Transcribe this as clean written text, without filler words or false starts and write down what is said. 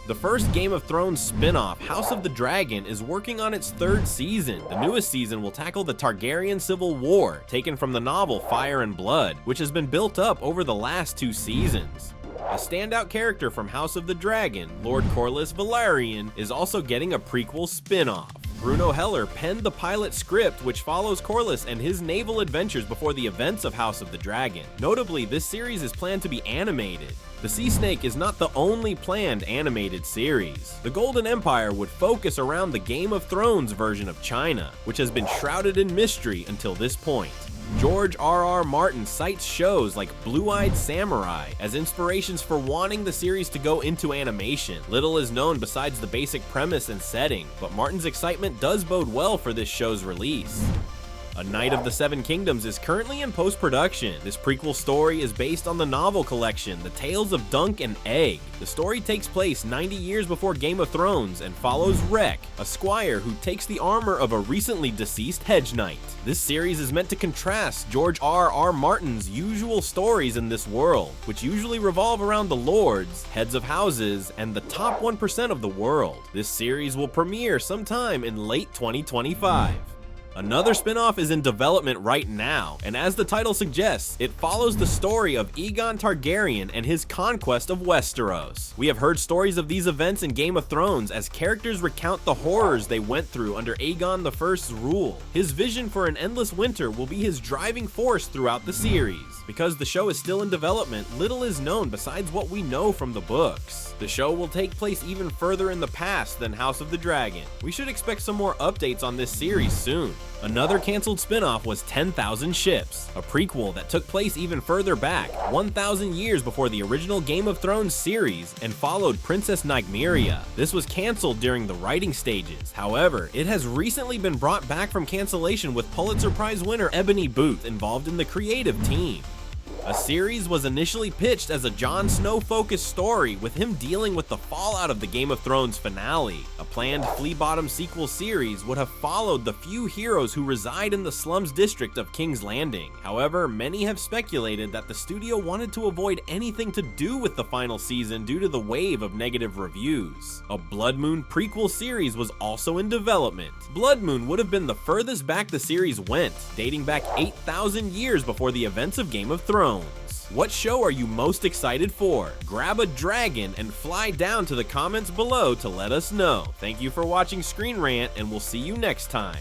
The first Game of Thrones spin-off, House of the Dragon, is working on its 3rd season. The newest season will tackle the Targaryen Civil War, taken from the novel Fire and Blood, which has been built up over the last 2 seasons. A standout character from House of the Dragon, Lord Corlys Velaryon, is also getting a prequel spin-off. Bruno Heller penned the pilot script which follows Corlys and his naval adventures before the events of House of the Dragon. Notably, this series is planned to be animated. The Sea Snake is not the only planned animated series. The Golden Empire would focus around the Game of Thrones version of China, which has been shrouded in mystery until this point. George R.R. Martin cites shows like Blue-Eyed Samurai as inspirations for wanting the series to go into animation. Little is known besides the basic premise and setting, but Martin's excitement does bode well for this show's release. A Knight of the Seven Kingdoms is currently in post-production. This prequel story is based on the novel collection, The Tales of Dunk and Egg. The story takes place 90 years before Game of Thrones and follows Rek, a squire who takes the armor of a recently deceased hedge knight. This series is meant to contrast George R.R. Martin's usual stories in this world, which usually revolve around the lords, heads of houses, and the top 1% of the world. This series will premiere sometime in late 2025. Another spin-off is in development right now, and as the title suggests, it follows the story of Aegon Targaryen and his conquest of Westeros. We have heard stories of these events in Game of Thrones as characters recount the horrors they went through under Aegon I's rule. His vision for an endless winter will be his driving force throughout the series. Because the show is still in development, little is known besides what we know from the books. The show will take place even further in the past than House of the Dragon. We should expect some more updates on this series soon. Another cancelled spin-off was 10,000 Ships, a prequel that took place even further back, 1,000 years before the original Game of Thrones series, and followed Princess Nymeria. This was cancelled during the writing stages. However, it has recently been brought back from cancellation with Pulitzer Prize winner Ebony Booth involved in the creative team. A series was initially pitched as a Jon Snow focused story with him dealing with the fallout of the Game of Thrones finale. A planned Flea Bottom sequel series would have followed the few heroes who reside in the slums district of King's Landing. However, many have speculated that the studio wanted to avoid anything to do with the final season due to the wave of negative reviews. A Bloodmoon prequel series was also in development. Bloodmoon would have been the furthest back the series went, dating back 8,000 years before the events of Game of Thrones. What show are you most excited for? Grab a dragon and fly down to the comments below to let us know. Thank you for watching ScreenRant, and we'll see you next time.